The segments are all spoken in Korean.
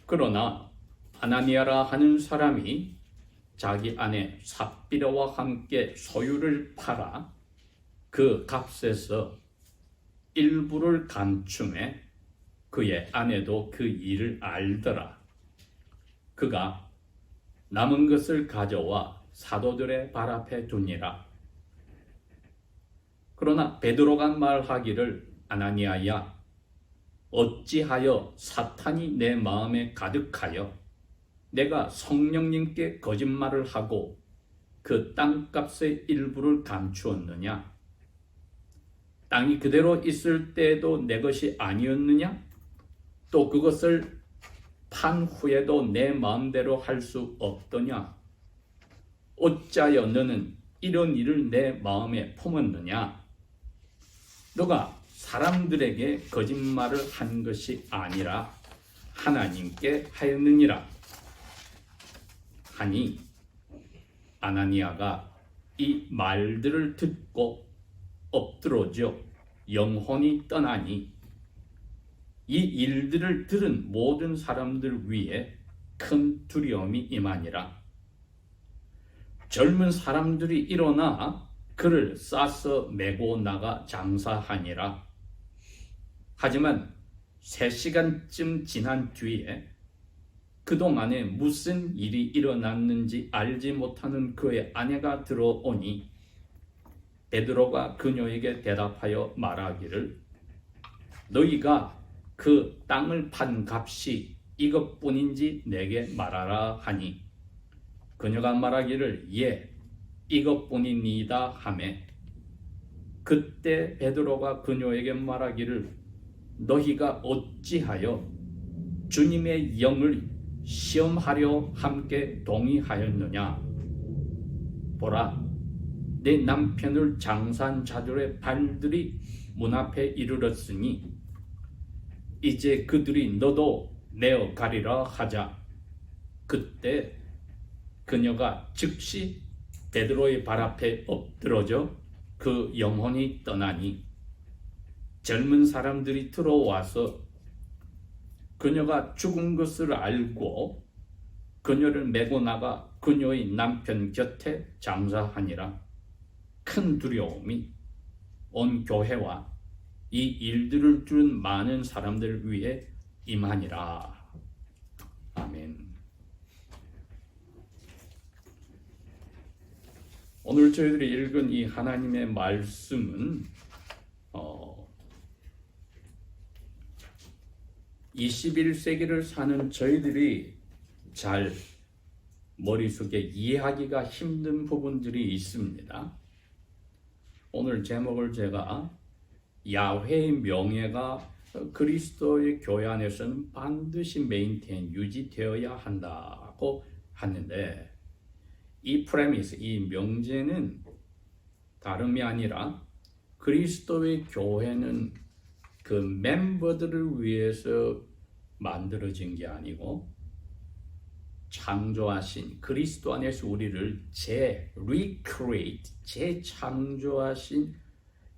그러나 아나니아라 하는 사람이 자기 아내 삽비라와 함께 소유를 팔아 그 값에서 일부를 감춤해 그의 아내도 그 일을 알더라. 그가 남은 것을 가져와 사도들의 발 앞에 두니라. 그러나 베드로가 말하기를 아나니아야, 어찌하여 사탄이 내 마음에 가득하여 내가 성령님께 거짓말을 하고 그 땅값의 일부를 감추었느냐? 땅이 그대로 있을 때에도 내 것이 아니었느냐? 또 그것을 판 후에도 내 마음대로 할 수 없더냐? 어찌하여 너는 이런 일을 내 마음에 품었느냐? 너가 사람들에게 거짓말을 한 것이 아니라 하나님께 하였느니라. 하니 아나니아가 이 말들을 듣고 엎드러져 영혼이 떠나니 이 일들을 들은 모든 사람들 위에 큰 두려움이 임하니라. 젊은 사람들이 일어나 그를 싸서 메고 나가 장사하니라. 하지만 3시간쯤 지난 뒤에 그동안에 무슨 일이 일어났는지 알지 못하는 그의 아내가 들어오니 베드로가 그녀에게 대답하여 말하기를 너희가 그 땅을 판 값이 이것뿐인지 내게 말하라 하니 그녀가 말하기를 예 이것뿐이니이다 하매 그때 베드로가 그녀에게 말하기를 너희가 어찌하여 주님의 영을 시험하려 함께 동의하였느냐? 보라, 내 남편을 장사한 자들의 발들이 문 앞에 이르렀으니 이제 그들이 너도 내어 가리라 하자. 그때 그녀가 즉시 베드로의 발 앞에 엎드러져 그 영혼이 떠나니 젊은 사람들이 들어와서 그녀가 죽은 것을 알고 그녀를 메고 나가 그녀의 남편 곁에 장사하니라. 큰 두려움이 온 교회와 이 일들을 들은 많은 사람들 위에 임하니라. 아멘. 오늘 저희들이 읽은 이 하나님의 말씀은 21세기를 사는 저희들이 잘 머릿속에 이해하기가 힘든 부분들이 있습니다. 오늘 제목을 제가 야훼의 명예가 그리스도의 교회 안에서는 반드시 메인테인 유지되어야 한다고 하는데 이 프레미스, 이 명제는 다름이 아니라 그리스도의 교회는 그 멤버들을 위해서 만들어진 게 아니고 창조하신 그리스도 안에서 우리를 recreate, 재창조하신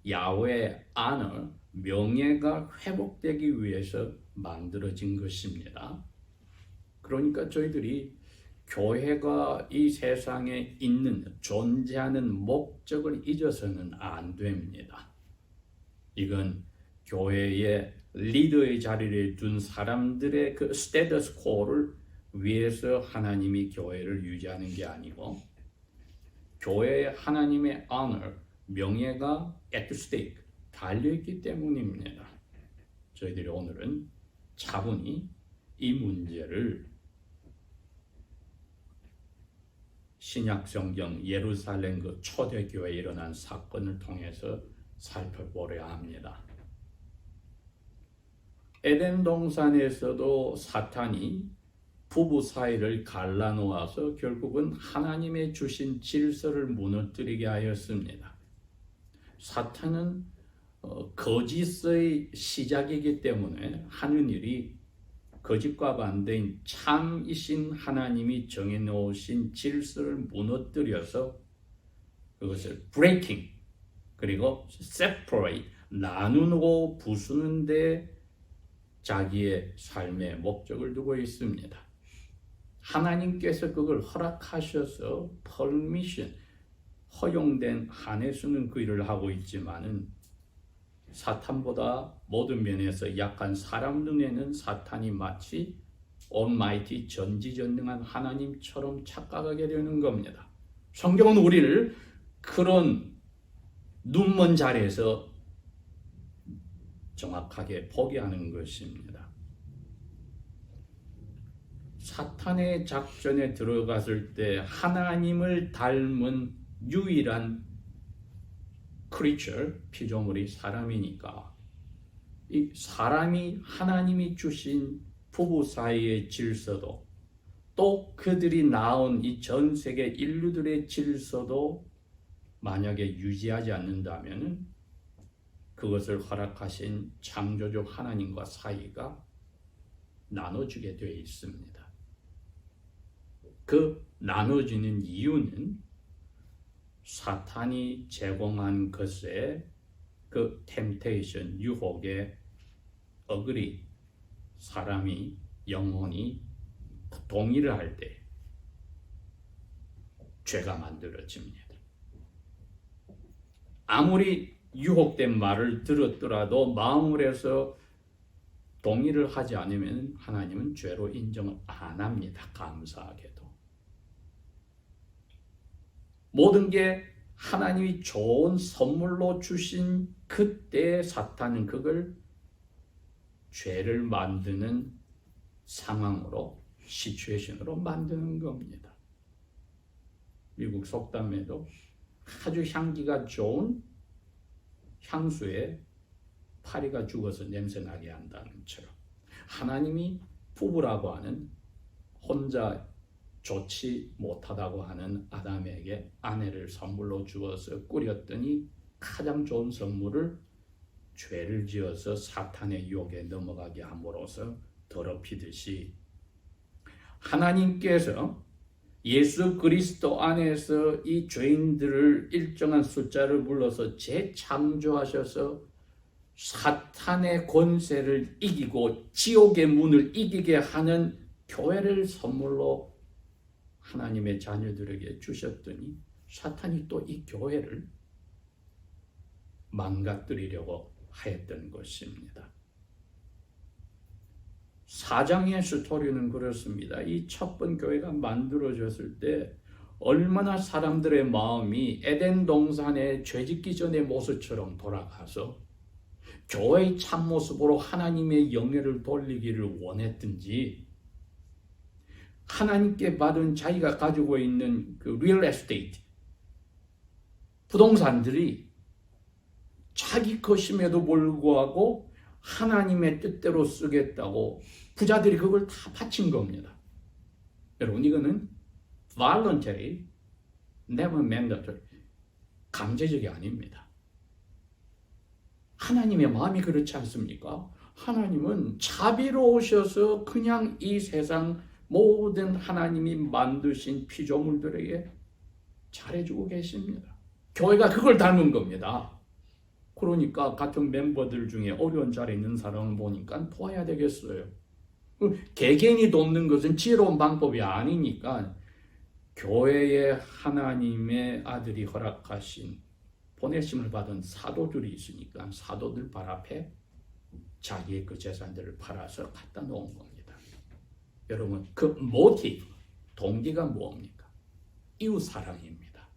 야훼의 honor, 명예가 회복되기 위해서 만들어진 것입니다. 그러니까 저희들이 교회가 이 세상에 있는 존재하는 목적을 잊어서는 안 됩니다. 이건 교회의 리더의 자리를 둔 사람들의 그 스테이터스 코를 위해서 하나님이 교회를 유지하는 게 아니고 교회의 하나님의 honor, 명예가 at stake, 달려있기 때문입니다. 저희들이 오늘은 차분히 이 문제를 신약성경 예루살렘 그 초대교회에 일어난 사건을 통해서 살펴보려 합니다. 에덴 동산에서도 사탄이 부부 사이를 갈라놓아서 결국은 하나님의 주신 질서를 무너뜨리게 하였습니다. 사탄은 거짓의 시작이기 때문에 하는 일이 거짓과 반대인 참이신 하나님이 정해놓으신 질서를 무너뜨려서 그것을 breaking 그리고 separate 나누고 부수는데 자기의 삶의 목적을 두고 있습니다. 하나님께서 그걸 허락하셔서 퍼미션, 허용된 한에서는 그 일을 하고 있지만은 사탄보다 모든 면에서 약한 사람 눈에는 사탄이 마치 온마이티 전지전능한 하나님처럼 착각하게 되는 겁니다. 성경은 우리를 그런 눈먼 자리에서 정확하게 보게 하는 것입니다. 사탄의 작전에 들어갔을 때 하나님을 닮은 유일한 크리처, 피조물이 사람이니까 이 사람이 하나님이 주신 부부 사이의 질서도 또 그들이 낳은 이 전 세계 인류들의 질서도 만약에 유지하지 않는다면 그것을 허락하신 창조주 하나님과 사이가 나눠지게 되어 있습니다. 그 나눠지는 이유는 사탄이 제공한 것에 그 템테이션, 유혹에 어그리 사람이 영혼이 동의를 할 때 죄가 만들어집니다. 아무리 유혹된 말을 들었더라도 마음을 해서 동의를 하지 않으면 하나님은 죄로 인정을 안 합니다. 감사하게도. 모든 게 하나님이 좋은 선물로 주신 그때 사탄은 그걸 죄를 만드는 상황으로, 시츄에이션으로 만드는 겁니다. 미국 속담에도 아주 향기가 좋은 향수에 파리가 죽어서 냄새나게 한다는 것처럼 하나님이 부부라고 하는 혼자 좋지 못하다고 하는 아담에게 아내를 선물로 주어서 꾸렸더니 가장 좋은 선물을 죄를 지어서 사탄의 유혹에 넘어가게 함으로써 더럽히듯이 하나님께서 예수 그리스도 안에서 이 죄인들을 일정한 숫자를 불러서 재창조하셔서 사탄의 권세를 이기고 지옥의 문을 이기게 하는 교회를 선물로 하나님의 자녀들에게 주셨더니 사탄이 또 이 교회를 망가뜨리려고 하였던 것입니다. 사장의 스토리는 그렇습니다. 이 첫 번 교회가 만들어졌을 때 얼마나 사람들의 마음이 에덴 동산의 죄짓기 전의 모습처럼 돌아가서 교회의 참모습으로 하나님의 영예를 돌리기를 원했든지 하나님께 받은 자기가 가지고 있는 그 리얼 에스테이트, 부동산들이 자기 것임에도 불구하고 하나님의 뜻대로 쓰겠다고 부자들이 그걸 다 바친 겁니다. 여러분, 이거는 voluntary, never mandatory, 강제적이 아닙니다. 하나님의 마음이 그렇지 않습니까? 하나님은 자비로우셔서 그냥 이 세상 모든 하나님이 만드신 피조물들에게 잘해주고 계십니다. 교회가 그걸 닮은 겁니다. 그러니까 같은 멤버들 중에 어려운 자리에 있는 사람을 보니까 도와야 되겠어요. 개개인이 돕는 것은 지혜로운 방법이 아니니까 교회에 하나님의 아들이 허락하신 보내심을 받은 사도들이 있으니까 사도들 발 앞에 자기의 그 재산들을 팔아서 갖다 놓은 겁니다. 여러분, 그 모티브, 동기가 뭡니까? 이웃 사랑입니다.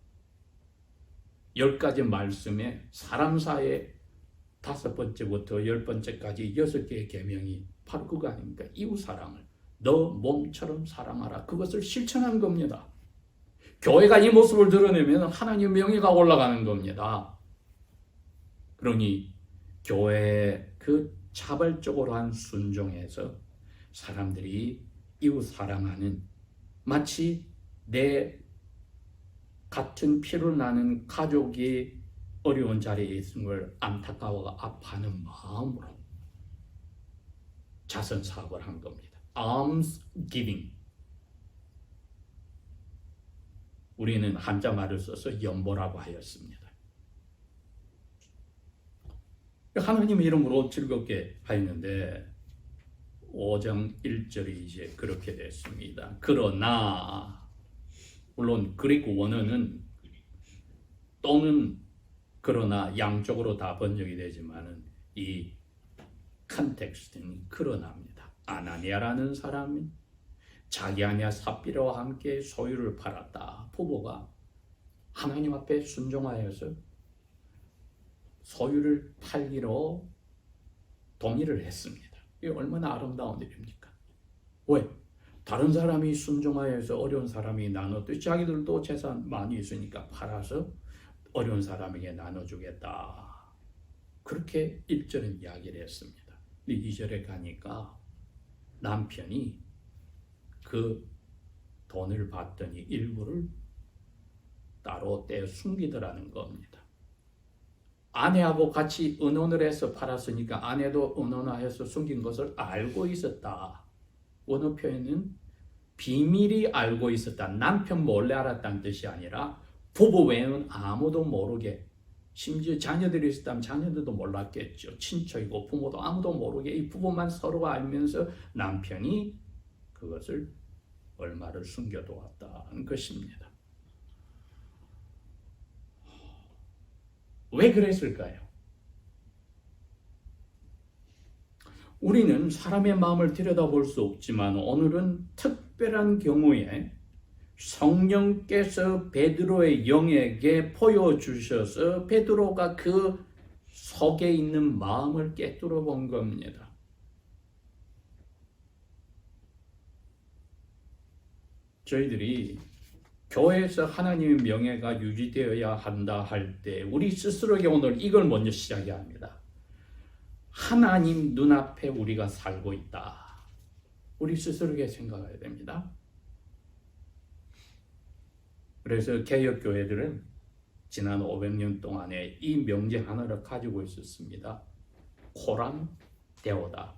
10가지 말씀에 사람 사이에 5번째부터 10번째까지 6개의 계명이 바로 그거 아닙니까? 이웃 사랑을 너 몸처럼 사랑하라. 그것을 실천한 겁니다. 교회가 이 모습을 드러내면 하나님의 명예가 올라가는 겁니다. 그러니 교회의 그 자발적으로 한 순종에서 사람들이 이웃 사랑하는, 마치 내 같은 피를 나는 가족이 어려운 자리에 있는 걸 안타까워 아파하는 마음으로 자선 사업을 한 겁니다. Alms giving. 우리는 한자말을 써서 연보라고 하였습니다. 하나님의 이름으로 즐겁게 하였는데 5장 1절이 이제 그렇게 됐습니다. 그러나 물론 그리고 원어는 또는 그러나 양쪽으로 다 번역이 되지만은 이 컨텍스트는 그러나입니다. 아나니아라는 사람이 자기 아내 삽비라와 함께 소유를 팔았다. 부부가 하나님 앞에 순종하여서 소유를 팔기로 동의를 했습니다. 이게 얼마나 아름다운 일입니까? 왜? 다른 사람이 순종하여서 어려운 사람이 나눠도 자기들도 재산 많이 있으니까 팔아서 어려운 사람에게 나눠주겠다. 그렇게 1절은 이야기를 했습니다. 2절에 가니까 남편이 그 돈을 받더니 일부를 따로 떼어 숨기더라는 겁니다. 아내하고 같이 의논을 해서 팔았으니까 아내도 의논하여서 숨긴 것을 알고 있었다. 원어 표현은 비밀이 알고 있었다. 남편 몰래 알았다는 뜻이 아니라 부부 외에는 아무도 모르게, 심지어 자녀들이 있었다면 자녀들도 몰랐겠죠. 친척이고 부모도 아무도 모르게 이 부부만 서로 알면서 남편이 그것을 얼마를 숨겨두었다는 것입니다. 왜 그랬을까요? 우리는 사람의 마음을 들여다볼 수 없지만 오늘은 특별한 경우에 성령께서 베드로의 영에게 보여주셔서 베드로가 그 속에 있는 마음을 깨뜨려 본 겁니다. 저희들이 교회에서 하나님의 명예가 유지되어야 한다 할 때 우리 스스로에게 오늘 이걸 먼저 시작해야 합니다. 하나님 눈앞에 우리가 살고 있다. 우리 스스로에게 생각해야 됩니다. 그래서 개혁교회들은 지난 500년 동안에 이 명제 하나를 가지고 있었습니다. 코람 데오다.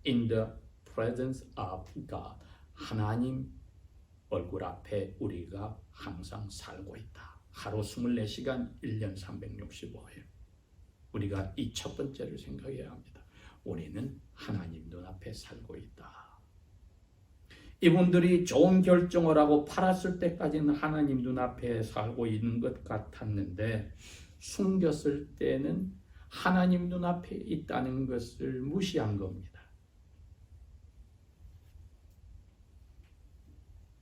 In the presence of God. 하나님 얼굴 앞에 우리가 항상 살고 있다. 하루 24시간 1년 365일. 우리가 이 첫 번째를 생각해야 합니다. 우리는 하나님 눈앞에 살고 있다. 이분들이 좋은 결정을 하고 팔았을 때까지는 하나님 눈앞에 살고 있는 것 같았는데 숨겼을 때는 하나님 눈앞에 있다는 것을 무시한 겁니다.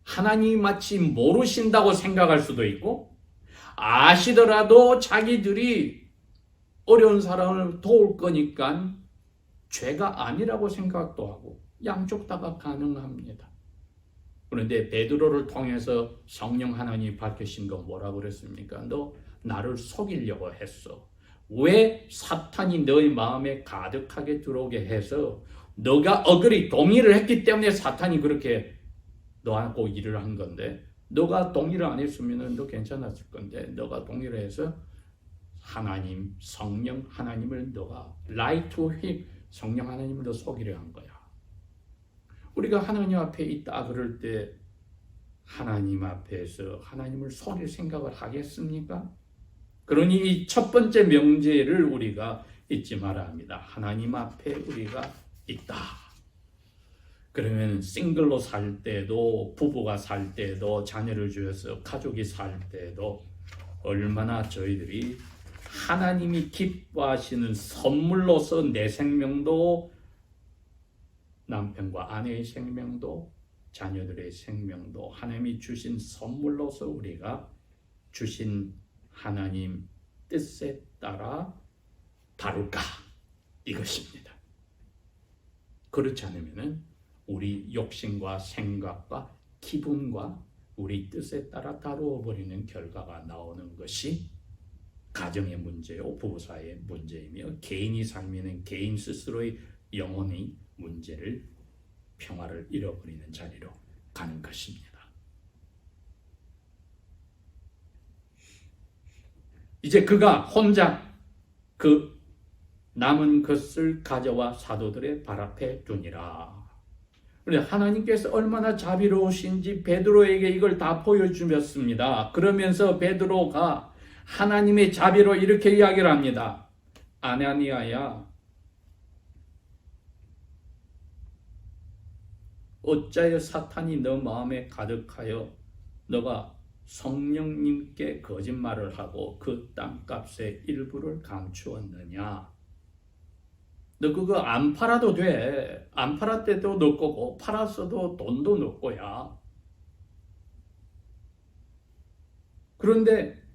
하나님이 마치 모르신다고 생각할 수도 있고 아시더라도 자기들이 어려운 사람을 도울 거니까 죄가 아니라고 생각도 하고 양쪽 다가 가능합니다. 그런데 베드로를 통해서 성령 하나님이 밝히신 건 뭐라고 그랬습니까? 너 나를 속이려고 했어. 왜 사탄이 너의 마음에 가득하게 들어오게 해서 너가 어그리 동의를 했기 때문에 사탄이 그렇게 너하고 일을 한 건데 너가 동의를 안 했으면 너 괜찮았을 건데 너가 동의를 해서 하나님, 성령 하나님을 너가 lie to him, 성령 하나님을 너 속이려 한 거야. 우리가 하나님 앞에 있다 그럴 때 하나님 앞에서 하나님을 속일 생각을 하겠습니까? 그러니 이 첫 번째 명제를 우리가 잊지 말아야 합니다. 하나님 앞에 우리가 있다. 그러면 싱글로 살 때도 부부가 살 때도 자녀를 주어서 가족이 살 때도 얼마나 저희들이 하나님이 기뻐하시는 선물로서 내 생명도 남편과 아내의 생명도 자녀들의 생명도 하나님이 주신 선물로서 우리가 주신 하나님 뜻에 따라 다룰까? 이것입니다. 그렇지 않으면 우리 욕심과 생각과 기분과 우리 뜻에 따라 다루어 버리는 결과가 나오는 것이 가정의 문제요, 부부 사이의 문제이며 개인이 살면은 개인 스스로의 영혼의 문제를 평화를 잃어버리는 자리로 가는 것입니다. 이제 그가 혼자 그 남은 것을 가져와 사도들의 발 앞에 두니라. 그런데 하나님께서 얼마나 자비로우신지 베드로에게 이걸 다 보여주셨습니다. 그러면서 베드로가 하나님의 자비로 이렇게 이야기를 합니다. 아나니아야, 어찌하여 사탄이 너 마음에 가득하여 너가 성령님께 거짓말을 하고 그 땅값의 일부를 감추었느냐? 너 그거 안 팔아도 돼. 안 팔았대도 너 거고 팔았어도 돈도 너 거야. 그런데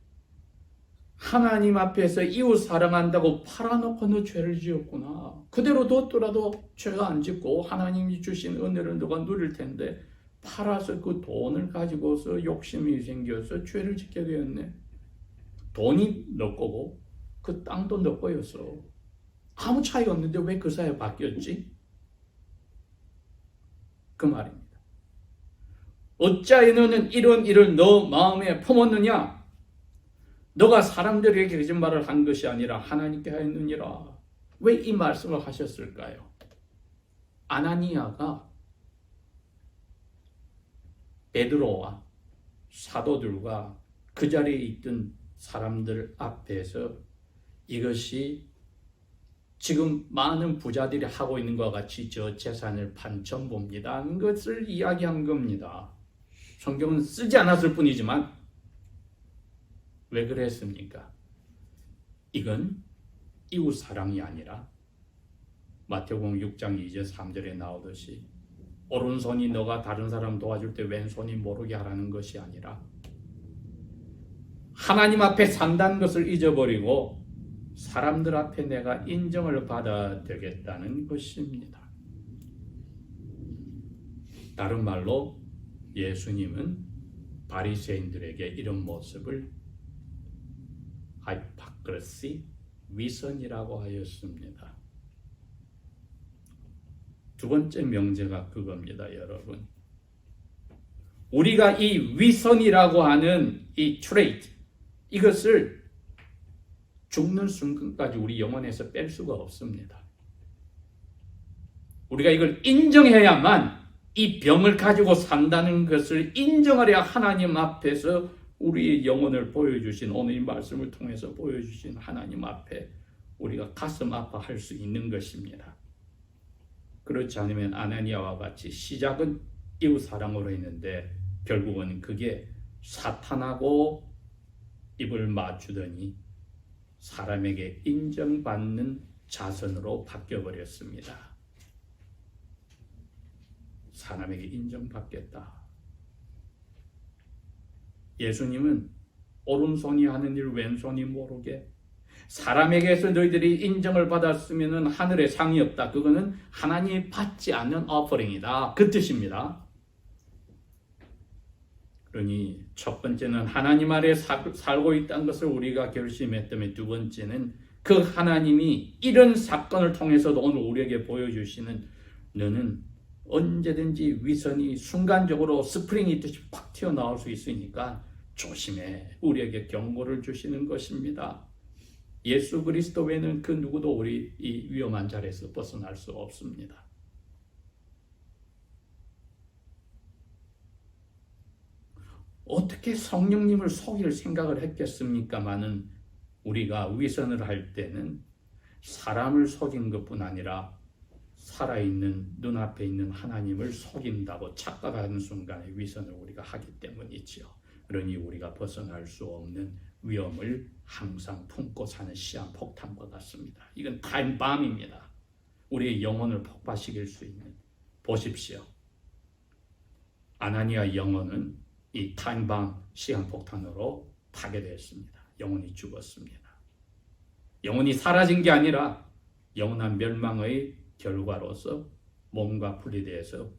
하나님 앞에서 이웃 사랑한다고 팔아놓고 너 죄를 지었구나. 그대로 뒀더라도 죄가 안 짓고 하나님이 주신 은혜를 너가 누릴 텐데 팔아서 그 돈을 가지고서 욕심이 생겨서 죄를 짓게 되었네. 돈이 너 거고 그 땅도 너 거였어. 아무 차이가 없는데 왜 그 사이에 바뀌었지? 그 말입니다. 어찌하여 너는 이런 일을 너 마음에 품었느냐? 너가 사람들에게 거짓말을 한 것이 아니라 하나님께 하였느니라. 왜 이 말씀을 하셨을까요? 아나니아가 베드로와 사도들과 그 자리에 있던 사람들 앞에서 이것이 지금 많은 부자들이 하고 있는 것과 같이 저 재산을 판천봅니다 하는 것을 이야기한 겁니다. 성경은 쓰지 않았을 뿐이지만 왜 그랬습니까? 이건 이웃 사랑이 아니라 마태복음 6장 2절 3절에 나오듯이 오른손이 너가 다른 사람 도와줄 때 왼손이 모르게 하라는 것이 아니라 하나님 앞에 산다는 것을 잊어버리고 사람들 앞에 내가 인정을 받아야 되겠다는 것입니다. 다른 말로 예수님은 바리새인들에게 이런 모습을 하이파크리시, 위선이라고 하였습니다. 두 번째 명제가 그겁니다, 여러분. 우리가 이 위선이라고 하는 이 트레이트, 이것을 죽는 순간까지 우리 영혼에서 뺄 수가 없습니다. 우리가 이걸 인정해야만 이 병을 가지고 산다는 것을 인정하려 하나님 앞에서 우리의 영혼을 보여주신, 오늘 이 말씀을 통해서 보여주신 하나님 앞에 우리가 가슴 아파할 수 있는 것입니다. 그렇지 않으면 아나니아와 같이 시작은 이웃 사랑으로 했는데 결국은 그게 사탄하고 입을 맞추더니 사람에게 인정받는 자선으로 바뀌어버렸습니다. 사람에게 인정받겠다. 예수님은 오른손이 하는 일 왼손이 모르게, 사람에게서 너희들이 인정을 받았으면 하늘에 상이 없다. 그거는 하나님이 받지 않는 오퍼링이다. 그 뜻입니다. 그러니 첫 번째는 하나님 아래 살고 있다는 것을 우리가 결심했다면, 두 번째는 그 하나님이 이런 사건을 통해서도 오늘 우리에게 보여주시는, 너는 언제든지 위선이 순간적으로 스프링이 있듯이 팍 튀어나올 수 있으니까 조심해. 우리에게 경고를 주시는 것입니다. 예수 그리스도 외에는 그 누구도 우리 이 위험한 자리에서 벗어날 수 없습니다. 어떻게 성령님을 속일 생각을 했겠습니까마는 우리가 위선을 할 때는 사람을 속인 것뿐 아니라 살아있는 눈앞에 있는 하나님을 속인다고 착각하는 순간에 위선을 우리가 하기 때문이지요. 그러니 우리가 벗어날 수 없는 위험을 항상 품고 사는 시한폭탄과 같습니다. 이건 타임밤입니다. 우리의 영혼을 폭파시킬 수 있는. 보십시오. 아나니아 영혼은 이 타임밤 시한폭탄으로 파괴되었습니다. 영혼이 죽었습니다. 영혼이 사라진 게 아니라 영원한 멸망의 결과로서 몸과 분리되어서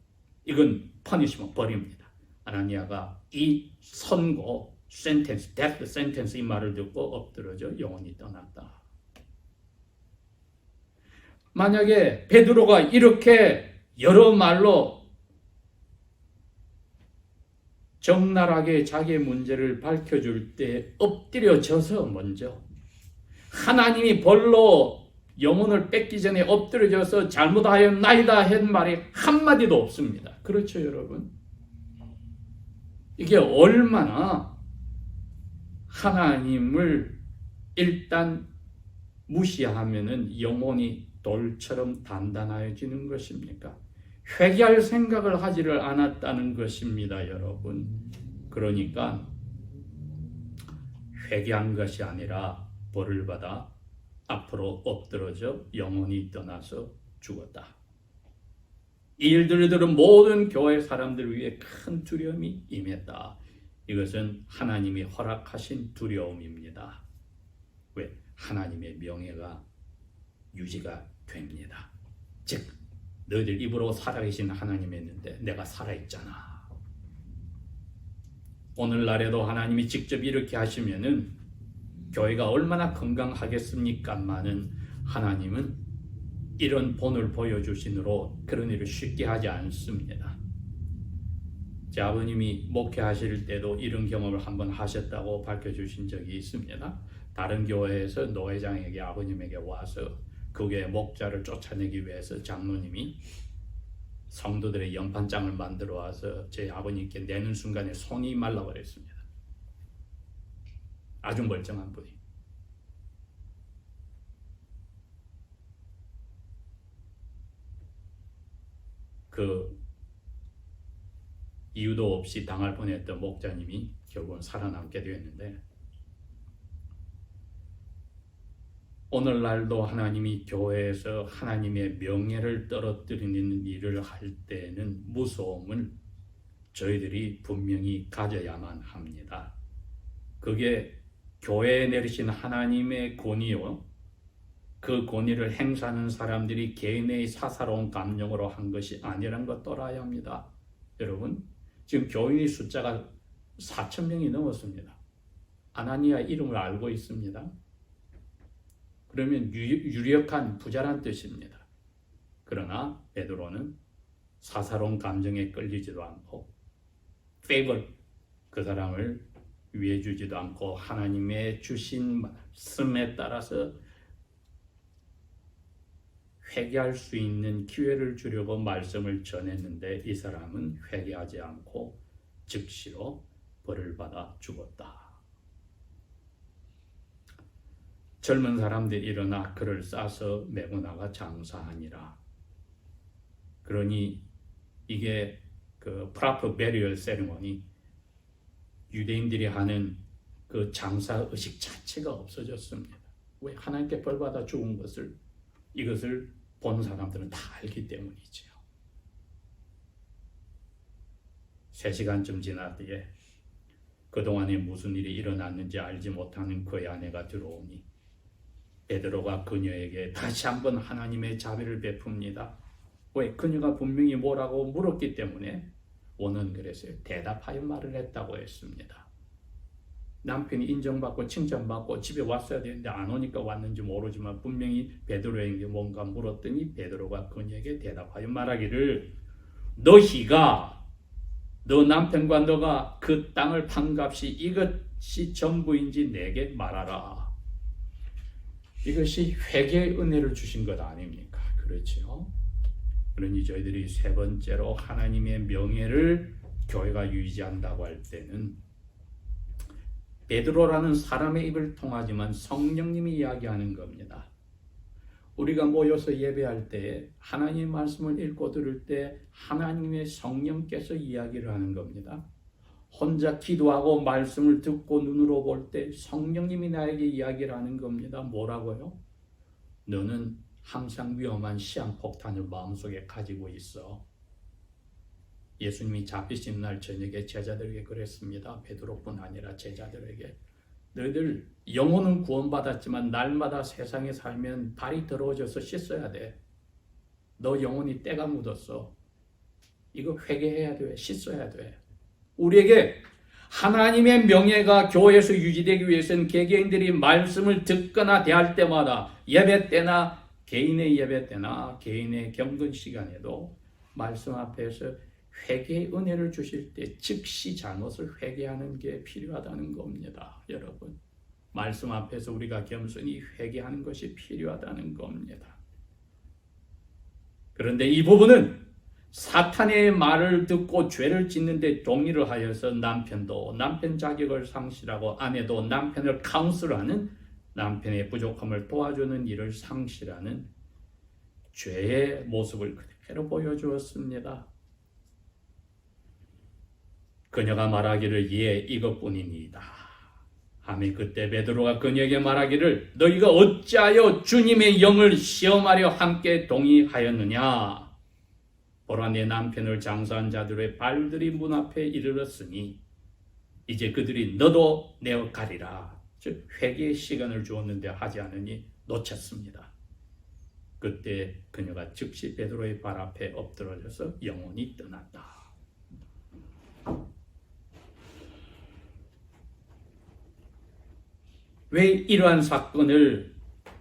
이건 퍼니시먼트, 벌입니다. 아나니아가 이 선고, 센텐스, 데스 센텐스 이 말을 듣고 엎드러져 영혼이 떠났다. 만약에 베드로가 이렇게 여러 말로 적나라하게 자기의 문제를 밝혀줄 때 엎드려져서 먼저 하나님이 벌로 영혼을 뺏기 전에 엎드려져서 잘못하였나이다 한 말이 한마디도 없습니다. 그렇죠, 여러분? 이게 얼마나 하나님을 일단 무시하면은 영혼이 돌처럼 단단해지는 것입니까? 회개할 생각을 하지를 않았다는 것입니다, 여러분. 그러니까 회개한 것이 아니라 벌을 받아 앞으로 엎드러져 영원히 떠나서 죽었다. 이 일들을 들은 모든 교회 사람들 위에 큰 두려움이 임했다. 이것은 하나님이 허락하신 두려움입니다. 왜? 하나님의 명예가 유지가 됩니다. 즉, 너희들 입으로 살아계신 하나님이 있는데 내가 살아있잖아. 오늘날에도 하나님이 직접 이렇게 하시면은 교회가 얼마나 건강하겠습니까마는 하나님은 이런 본을 보여주시므로 그런 일을 쉽게 하지 않습니다. 제 아버님이 목회하실 때도 이런 경험을 한번 하셨다고 밝혀주신 적이 있습니다. 다른 교회에서 노회장에게 아버님에게 와서 그 교회 목자를 쫓아내기 위해서 장로님이 성도들의 연판장을 만들어 와서 제 아버님께 내는 순간에 손이 말라버렸습니다. 아주 멀쩡한 분이. 그 이유도 없이 당할 뻔했던 목자님이 결국은 살아남게 되었는데, 오늘날도 하나님이 교회에서 하나님의 명예를 떨어뜨리는 일을 할 때는 무서움을 저희들이 분명히 가져야만 합니다. 그게 교회에 내리신 하나님의 권위요, 그 권위를 행사하는 사람들이 개인의 사사로운 감정으로 한 것이 아니라는 것 떠나야 합니다. 여러분, 지금 교인의 숫자가 4,000명이 넘었습니다. 아나니아 이름을 알고 있습니다. 그러면 유력한 부자란 뜻입니다. 그러나 베드로는 사사로운 감정에 끌리지도 않고 그 사람을 위해 주지도 않고 하나님의 주신 말씀에 따라서 회개할 수 있는 기회를 주려고 말씀을 전했는데 이 사람은 회개하지 않고 즉시로 벌을 받아 죽었다. 젊은 사람들이 일어나 그를 싸서 메고 나가 장사하니라. 그러니 이게 그 프라퍼 베리얼 세리머니, 유대인들이 하는 그 장사 의식 자체가 없어졌습니다. 왜? 하나님께 벌 받아 죽은 것을, 이것을 본 사람들은 다 알기 때문이지요. 3시간쯤 지난 뒤에 그동안에 무슨 일이 일어났는지 알지 못하는 그의 아내가 들어오니 베드로가 그녀에게 다시 한번 하나님의 자비를 베풉니다. 왜? 그녀가 분명히 뭐라고 물었기 때문에 오는 그랬어요. 대답하여 말을 했다고 했습니다. 남편이 인정받고 칭찬받고 집에 왔어야 되는데 안 오니까 왔는지 모르지만 분명히 베드로에게 뭔가 물었더니 베드로가 그녀에게 대답하여 말하기를, 너희가 너 남편과 너가 그 땅을 판 값이 이것이 전부인지 내게 말하라. 이것이 회개의 은혜를 주신 것 아닙니까? 그렇죠? 그러니 저희들이 세 번째로 하나님의 명예를 교회가 유지한다고 할 때는 베드로라는 사람의 입을 통하지만 성령님이 이야기하는 겁니다. 우리가 모여서 예배할 때 하나님의 말씀을 읽고 들을 때 하나님의 성령께서 이야기를 하는 겁니다. 혼자 기도하고 말씀을 듣고 눈으로 볼 때 성령님이 나에게 이야기를 하는 겁니다. 뭐라고요? 너는 항상 위험한 시한폭탄을 마음속에 가지고 있어. 예수님이 잡히신 날 저녁에 제자들에게 그랬습니다. 베드로뿐 아니라 제자들에게, 너희들 영혼은 구원받았지만 날마다 세상에 살면 발이 더러워져서 씻어야 돼. 너 영혼이 때가 묻었어. 이거 회개해야 돼. 씻어야 돼. 우리에게 하나님의 명예가 교회에서 유지되기 위해서는 개개인들이 말씀을 듣거나 대할 때마다, 예배 때나 개인의 예배 때나 개인의 경건 시간에도 말씀 앞에서 회개의 은혜를 주실 때 즉시 잘못을 회개하는 게 필요하다는 겁니다. 여러분, 말씀 앞에서 우리가 겸손히 회개하는 것이 필요하다는 겁니다. 그런데 이 부분은 사탄의 말을 듣고 죄를 짓는데 동의를 하여서 남편도 남편 자격을 상실하고 아내도 남편을 카운슬하는, 남편의 부족함을 도와주는 일을 상실하는 죄의 모습을 그대로 보여주었습니다. 그녀가 말하기를 예 이것뿐이니이다 하며 그때 베드로가 그녀에게 말하기를 너희가 어찌하여 주님의 영을 시험하려 함께 동의하였느냐. 보라 내 남편을 장사한 자들의 발들이 문 앞에 이르렀으니 이제 그들이 너도 내어 가리라. 즉 회개의 시간을 주었는데 하지 않으니 놓쳤습니다. 그때 그녀가 즉시 베드로의 발 앞에 엎드러져서 영원히 떠났다. 왜 이러한 사건을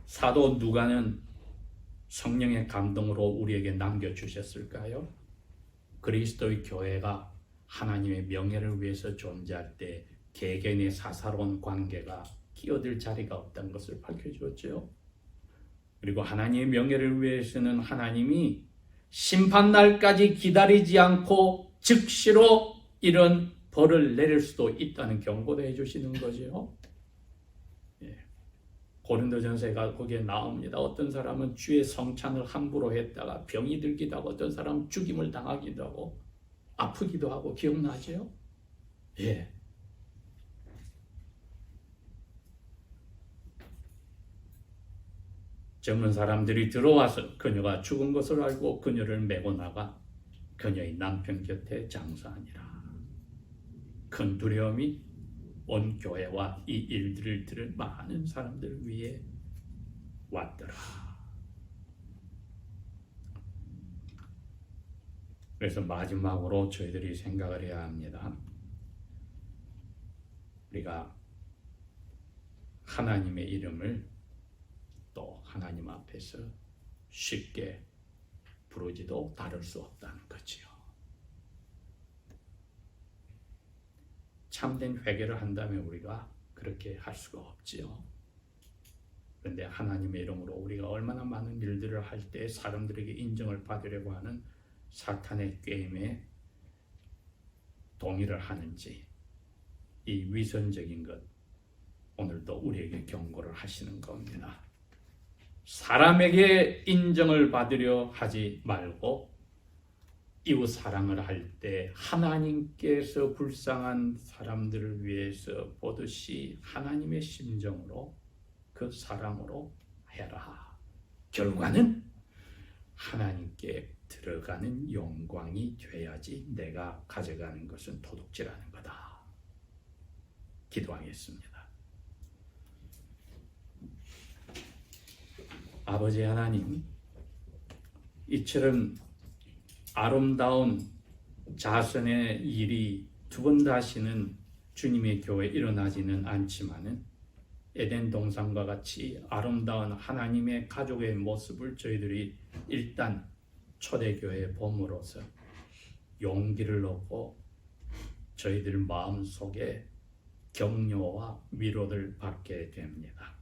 사도 누가는 성령의 감동으로 우리에게 남겨주셨을까요? 그리스도의 교회가 하나님의 명예를 위해서 존재할 때 개개인의 사사로운 관계가 끼어들 자리가 없다는 것을 밝혀주었죠. 그리고 하나님의 명예를 위해서는 하나님이 심판날까지 기다리지 않고 즉시로 이런 벌을 내릴 수도 있다는 경고도 해주시는 거죠. 고린도전서가 거기에 나옵니다. 어떤 사람은 주의 성찬을 함부로 했다가 병이 들기도 하고 어떤 사람은 죽임을 당하기도 하고 아프기도 하고 기억나죠? 예. 젊은 사람들이 들어와서 그녀가 죽은 것을 알고 그녀를 메고 나가 그녀의 남편 곁에 장사하니라. 큰 두려움이 온 교회와 이 일들을 들은 많은 사람들 위에 왔더라. 그래서 마지막으로 저희들이 생각을 해야 합니다. 우리가 하나님의 이름을 또 하나님 앞에서 쉽게 부르지도 다룰 수 없다는 거지요. 참된 회개를 한다면 우리가 그렇게 할 수가 없지요. 그런데 하나님의 이름으로 우리가 얼마나 많은 일들을 할 때 사람들에게 인정을 받으려고 하는 사탄의 게임에 동의를 하는지 이 위선적인 것 오늘도 우리에게 경고를 하시는 겁니다. 사람에게 인정을 받으려 하지 말고 이웃 사랑을 할 때 하나님께서 불쌍한 사람들을 위해서 보듯이 하나님의 심정으로 그 사랑으로 해라. 결과는 하나님께 들어가는 영광이 돼야지 내가 가져가는 것은 도둑질하는 거다. 기도하겠습니다. 아버지 하나님, 이처럼 아름다운 자선의 일이 두 번 다시는 주님의 교회에 일어나지는 않지만은 에덴 동산과 같이 아름다운 하나님의 가족의 모습을 저희들이 일단 초대교회에 봄으로써 용기를 얻고 저희들 마음속에 격려와 위로를 받게 됩니다.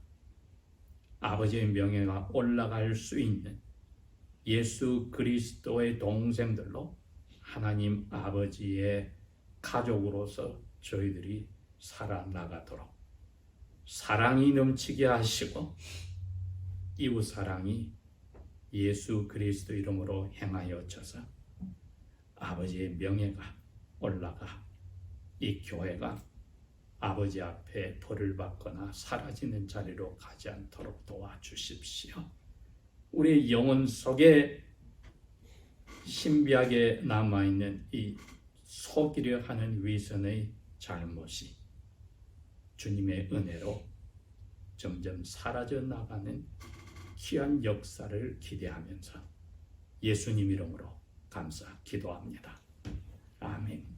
아버지의 명예가 올라갈 수 있는 예수 그리스도의 동생들로 하나님 아버지의 가족으로서 저희들이 살아나가도록 사랑이 넘치게 하시고 이웃 사랑이 예수 그리스도 이름으로 행하여져서 아버지의 명예가 올라가 이 교회가 아버지 앞에 벌을 받거나 사라지는 자리로 가지 않도록 도와주십시오. 우리의 영혼 속에 신비하게 남아있는 이 속이려 하는 위선의 잘못이 주님의 은혜로 점점 사라져 나가는 귀한 역사를 기대하면서 예수님 이름으로 감사 기도합니다. 아멘.